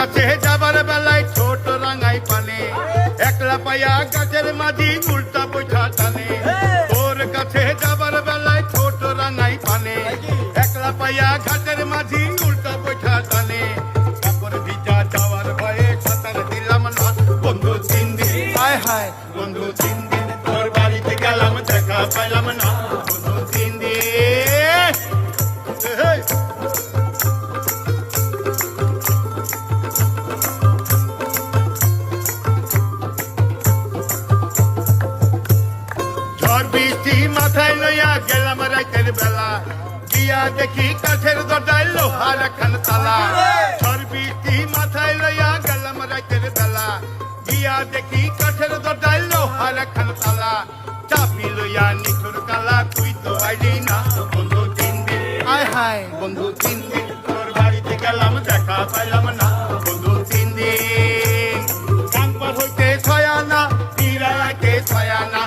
কাছে যাবার বেলায় ছোট রাঙাই পানে একলা পাইয়া গাছের মাঝি উল্টা বৈঠা টানে তোর কাছে যাবার বেলায় ছোট রাঙাই পানে একলা পাইয়া ঘাটের মাঝি উল্টা বৈঠা টানে কাপড় ভিজা যাওয়ার ভয়ে সাঁতার দিলাম না বন্ধু 3 দিন হায় হায় বন্ধু 3 দিন তোর বাড়িতে গেলাম দেখা পাইলাম না বন্ধু 3 দিন বৃষ্টি মাথায় লইয়া গেলাম রাতের বেলা গিয়া দেখি কাঠের দরজায় লোহার খান তালা ঝড় বৃষ্টি মাথায় লইয়া গেলাম রাতের বেলা গিয়া দেখি কাঠের দরজায় লোহার খান তালা চাপি লইয়া নিঠুর কালা তুই তো আইলি না বন্ধু 3 দিন আয় হায় বন্ধু 3 দিন তোর বাড়িতে গেলাম দেখা পাইলাম না বন্ধু 3 দিন গান পার হইতে ছয় আনা তীরাইতে ছয় আনা